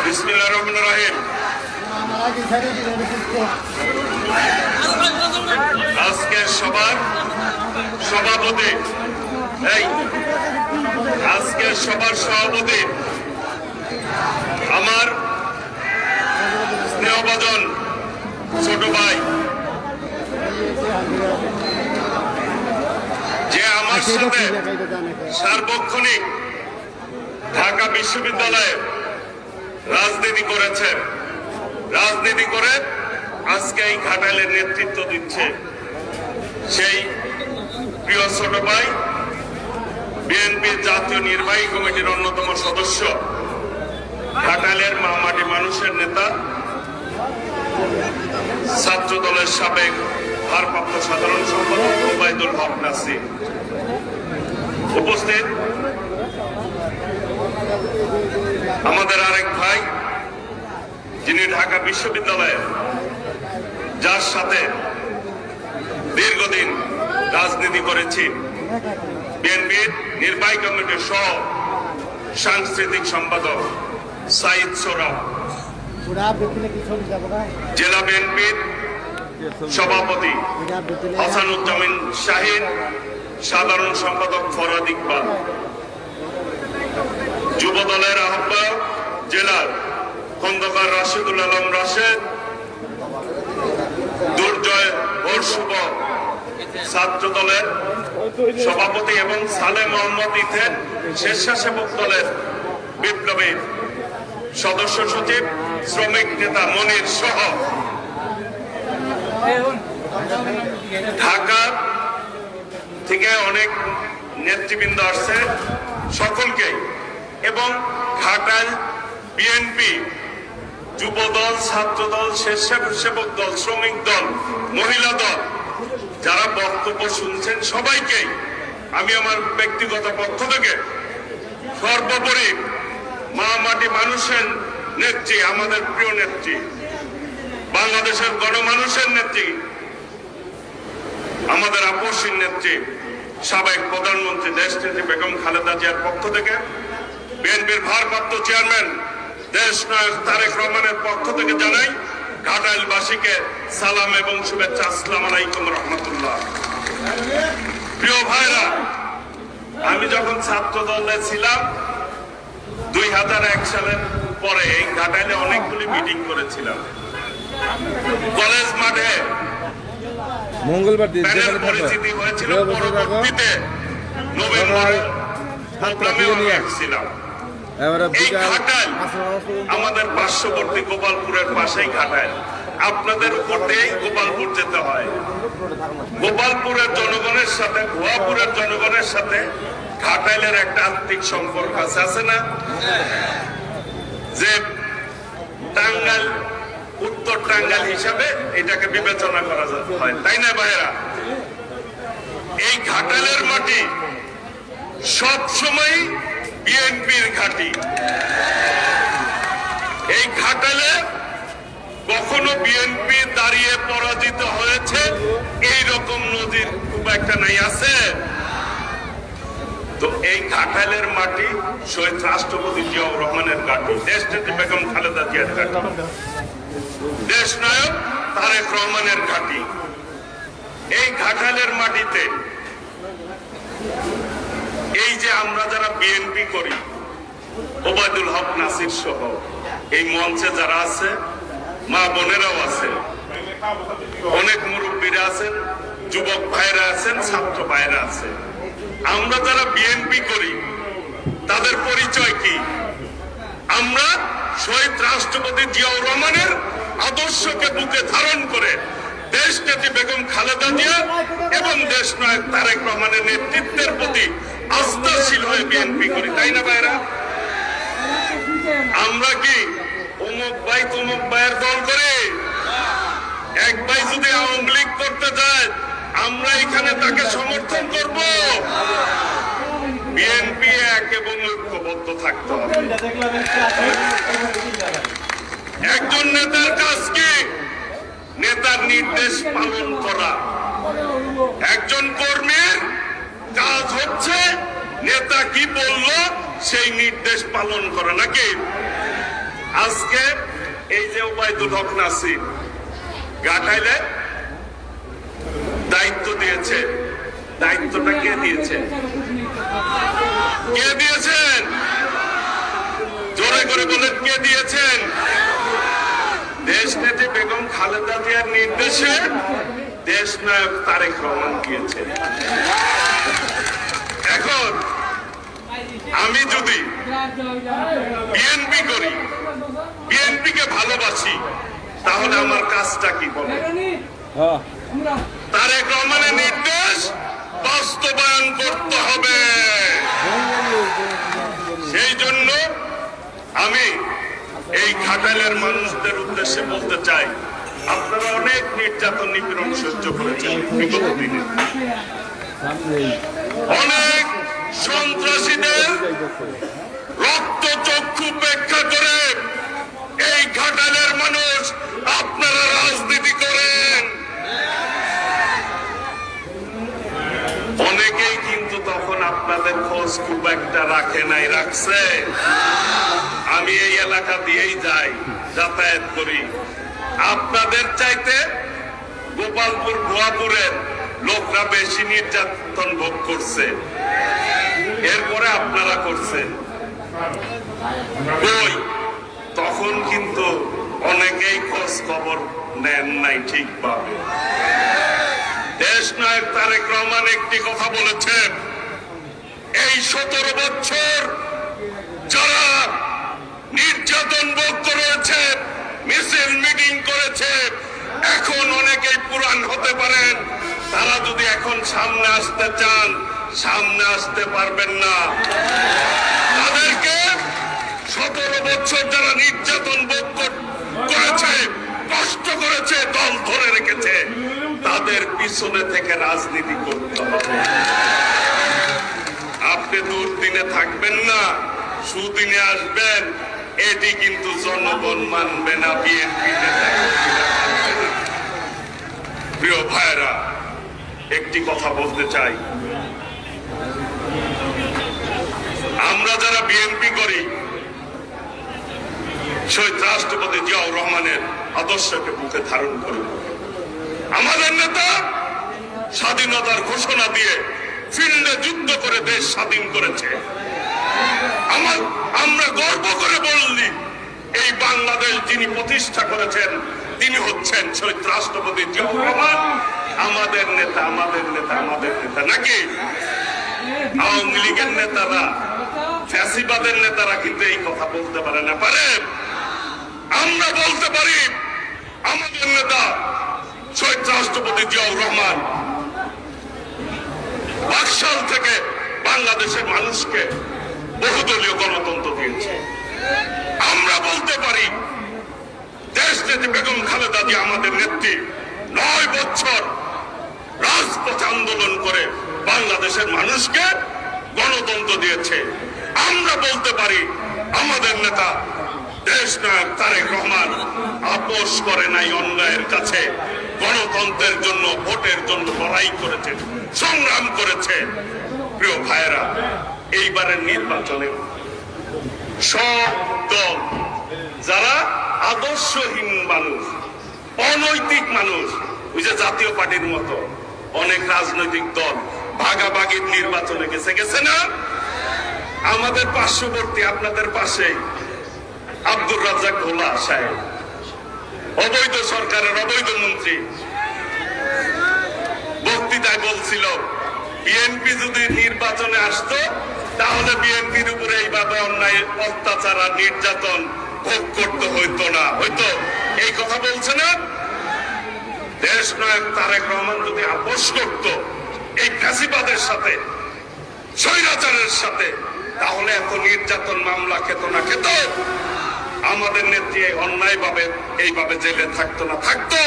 বিসমিল্লাহির রহমানির রহিম। আজকের সবার সভাপতি আজকের সবার সভাপতি আমার স্নেহভাজন ছোট ভাই, যে আমার সাথে সার্বক্ষণিক ঢাকা বিশ্ববিদ্যালয়ে রাজনীতি করেছে, রাজনীতি করে আজকে এই ঘাটালের নেতৃত্ব দিচ্ছে, সেই প্রিয় ছোট ভাই, বিএনপির জাতীয় নির্বাহী কমিটির অন্যতম সদস্য, ঘাটালের মামাটি মানুষের নেতা, ছাত্র দলের সাবেক ভারপ্রাপ্ত সাধারণ সম্পাদক ওবায়দুল হক নাসির উপস্থিত, আমাদের আরেক ভাই যিনি ঢাকা বিশ্ববিদ্যালয়ে, যার সাথে দীর্ঘদিন রাজনীতি করেছি, বিএনপির নির্বাহী কমিটির সহ সাংস্কৃতিক সম্পাদক সাইদ সোহরাব, জেলা বিএনপির সভাপতি হাসানুজ্জামান শাহিন, সাধারণ সম্পাদক ফরহাদ ইকবাল, যুব দলের আহ্বায়ক জেলার খন্দকার রাশেদুল আলম রাশেদ, দুর্জয় শুভ ছাত্র দলের সভাপতি এবং সালে মোহাম্মদ ইথেন স্বেচ্ছাসেবক দলের বিপ্লবী সদস্য সচিব, শ্রমিক নেতা মনির সহ ঢাকা থেকে অনেক নেতৃবৃন্দ আসছে, সকলকে, এবং ঘাটাল বিএনপি যুব দল, ছাত্র দল, স্বেচ্ছাসেবক দল, শ্রমিক দল, মহিলা দল, যারা বক্তব্য শুনছেন সবাইকে আমি আমার ব্যক্তিগত পক্ষ থেকে সর্বোপরি মা মাটি মানুষের নেত্রী, আমাদের প্রিয় নেত্রী, বাংলাদেশের গণমানুষের নেত্রী, আমাদের আপসীর নেত্রী, সাবেক প্রধানমন্ত্রী দেশনেত্রী বেগম খালেদা জিয়ার পক্ষ থেকে, বিএনপির ভারপ্রাপ্ত চেয়ারম্যান দেশ নায়ক তারেক রহমানের পক্ষ থেকে জানাই ঘাটাইলবাসীকে সালাম এবং শুভেচ্ছা। আসসালামু আলাইকুম রহমতুল্লাহ। প্রিয় ভাইরা, আমি যখন ছাত্র দলে ছিলাম 2001 সালের পরে এই ঘাটাইলে অনেকগুলি মিটিং করেছিলাম, কলেজ মাঠে মঙ্গলবার দিন পরিচিতি হয়েছিল, পরবর্তীতে নভেম্বরে প্রোগ্রামেও ছিলাম। এই ঘাটাইল আমাদের পার্শ্ববর্তী গোপালপুরের পাশেই ঘাটাইল, আপনাদের উপর দিয়েই গোপালপুর যেতে হয়। গোপালপুরের জনগণের সাথে, ভুয়াপুরের জনগণের সাথে ঘাটাইলের একটা আত্মিক সম্পর্ক আছে না? যে টাঙ্গাইল, উত্তর টাঙ্গাইল হিসাবে এটাকে বিবেচনা করা হয়, তাই না ভাইয়েরা? এই ঘাটাইলের মাটি সবসময় বিএনপির ঘাঁটি। এই ঘাটালে কখনো বিএনপি দাঁড়িয়ে পরাজিত হয়েছে এইরকম নজির খুব একটা নাই, আছে? তো এই ঘাটালের মাটি শহীদ রাষ্ট্রপতি জিয়াউর রহমানের ঘাঁটি, দেশনেত্রী বেগম খালেদা জিয়ার ঘাঁটি, দেশ নায়ক তারেক রহমানের ঘাঁটি। এই ঘাটালের মাটিতে এই যে আমরা যারা বিএনপি করি, ওবায়দুল হক নাসির সহ এই মঞ্চে যারা আছে, মা বোনেরাও আছেন, অনেক মুরব্বীরা আছেন, যুবক ভাইরা আছেন, ছাত্র ভাইরা আছেন, আমরা যারা বিএনপি করি তাদের পরিচয় কি? আমরা শহীদ রাষ্ট্রপতি জিয়াউর রহমানের আদর্শকে বুকে ধারণ করে দেশনেত্রী বেগম খালেদা জিয়া এবং দেশ নায়ক তারেক রহমানের নেতৃত্বের প্রতি আস্থাশীল হয়ে বিএনপি করি, তাই না ভাইরা? আমরা কি অমুক ভাই তমুক ভাইয়ের দল করে? এক ভাই যদি আওয়ামী লীগ করতে যায় আমরা এখানে তাকে সমর্থন করব? বিএনপি এক এবং ঐক্যবদ্ধ থাকতে হবে। একজন নেতার কাজ কি? নেতার নির্দেশ পালন করা। একজন কর্মীর কাজ হচ্ছে নেতা কি বললো সেই নির্দেশ পালন করা, নাকি? আজকে এই যে ওবায়দুল হক নাসির ঘাটাইলে দায়িত্ব দিয়েছে, দায়িত্বটা কে দিয়েছে? কে দিয়েছেন? জোরে করে বলেন, কে দিয়েছেন? দেশনেত্রী বেগম খালেদা জিয়ার নির্দেশে দেশ নায়ক তারেক রহমান দিয়েছে। এখন আমি যদি বিএনপি করি, বিএনপি কে ভালোবাসি, তাহলে আমার কাজটা কি বলে? হ্যাঁ তারেক রহমানের নির্দেশ বাস্তবায়ন করতে হবে। সেই জন্য আমি এই ঘাটালের মানুষদের উদ্দেশ্যে বলতে চাই, আপনারা অনেক নির্যাতন নিপীড়ন সহ্য করেছেন বিগত দিনে, অনেক সন্ত্রাসীদের রক্ত চক্ষু উপেক্ষা করে এই ঘাটালের মানুষ আপনারা রাজনীতি করেন। অনেকেই কিন্তু তখন আপনাদের খোঁজ খুব একটা রাখে নাই, রাখছে। আমি এই এলাকা দিয়েই যাই, যাতায়াত করি। আপনাদের চাইতে গোপালপুর ভুয়াপুরের লোকরা বেশি নির্যাতন ভোগ করছে, এরপরে আপনারা করছেন। কই তখন কিন্তু অনেকেই খোঁজ খবর নেন নাই ঠিকভাবে। দেশ নায়ক তারেক রহমান একটি কথা বলেছেন, এই 17 বছর যারা নির্যাতন ভোগ করেছে, মিছিল মিটিং করেছে, এখন অনেকেই পুরান হতে পারেন, তারা যদি এখন সামনে আসতে চান সামনে আসতে পারবেন না। তাদেরকে 17 বছর যারা নির্যাতন ভোগ করেছে, কষ্ট করেছে, দল ধরে রেখেছে, তাদের পিছনে থেকে রাজনীতি করতে হবে। আপনি দুর্দিনে থাকবেন না, সুদিনে আসবেন, এটি কিন্তু জনগণ মানবে না, বিএনপি প্রিয় ভাইরা, একটি কথা বলতে চাই, আমরা যারা বিএনপি করি শহীদ রাষ্ট্রপতি জিয়াউর রহমানের আদর্শকে বুকে ধারণ করি। আমাদের নেতা স্বাধীনতার ঘোষণা দিয়ে ফিল্ডে যুদ্ধ করে দেশ স্বাধীন করেছে। আমরা গর্ব করে বললি এই বাংলাদেশ যিনি প্রতিষ্ঠা করেছেন তিনি হচ্ছেন শহীদ রাষ্ট্রপতি জিয়াউর রহমান। আমাদের নেতা, আমাদের নেতা, আমাদের নেতা নাকি আওয়ামী লীগের নেতারা, ফ্যাসিবাদের নেতারা কিন্তু এই কথা বলতে পারে না। পারে? আমরা বলতে পারি আমাদের নেতা শহীদ রাষ্ট্রপতি জিয়াউর রহমান বাকশাল থেকে বাংলাদেশের মানুষকে বহুদলীয় গণতন্ত্র দিয়েছে। আমরা বলতে পারি দেশনেত্রী বেগম খালেদা জিয়া আমাদের নেত্রী 9 বছর রাজপথ আন্দোলন করে বাংলাদেশের মানুষকে গণতন্ত্র দিয়েছে। আমরা বলতে পারি আমাদের নেতা দেশ নায়ক তারেক রহমান আপোষ করে নাই অন্যায়ের কাছে, গণতন্ত্রের জন্য, ভোটের জন্য লড়াই করেছে, সংগ্রাম করেছে। প্রিয় ভাইয়েরা, এইবারের নির্বাচনে সব দল যারা আদর্শহীন মানুষ, অনৈতিক মানুষ, ওই যে জাতীয় পার্টির মতো অনেক রাজনৈতিক দল ভাগাভাগির নির্বাচনে গেছে না। আমাদের পার্শ্ববর্তী, আপনাদের পাশে আব্দুর রাজ্জাক ভোলা সাহেব, অবৈধ সরকারের অবৈধ মন্ত্রী, বক্তৃতায় বলছিল বিএনপি যদি নির্বাচনে আসতো তাহলে বিএনপির উপরে এইভাবে অন্যায়, অত্যাচার আর নির্যাতন ভোগ করতে হইতো না, হয়তো এই কথা বলছে না। দেশ নায়ক তারেক রহমান যদি আপোষ করত এই ফ্যাসিবাদের সাথে, স্বৈরাচারের সাথে, তাহলে এত নির্যাতন মামলা খেত না, খেত। আমাদের নেত্রী অন্যায় ভাবে এইভাবে জেলে থাকতো না, থাকতো।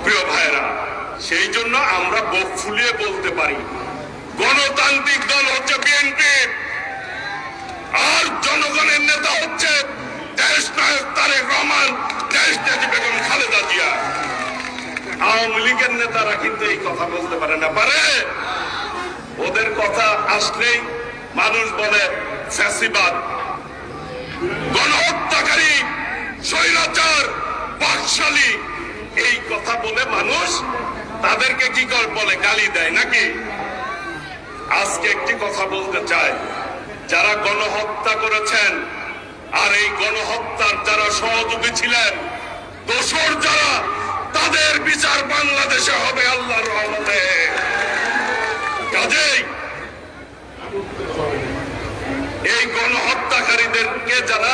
প্রিয় ভাইরা, সেই জন্য আমরা বুক ফুলিয়ে বলতে পারি গণতান্ত্রিক দল হচ্ছে বিএনপি, আর জনগণের নেতা হচ্ছে দেশ নায়ক তারেক রহমান, দেশ নেত্রী বেগম খালেদা জিয়া। আওয়ামী লীগের নেতারা কিন্তু এই কথা বলতে পারে না। পারে? ওদের কথা আসলেই মানুষ বলে ফ্যাসিবাদ, গণহত্যাকারী, স্বৈরাচার, বাকশালী এই কথা বলে মানুষ তাদেরকে কি করে বলে, গালি দেয় নাকি? আজকে একটি কথা বলতে চাই, যারা গণহত্যা করেছেন আর এই গণহত্যার যারা সহযোগী ছিলেন, দোসর যারা, তাদের বিচার বাংলাদেশে হবে আল্লাহর রহমতে। কাজেই এই গণহত্যাকারীদেরকে যারা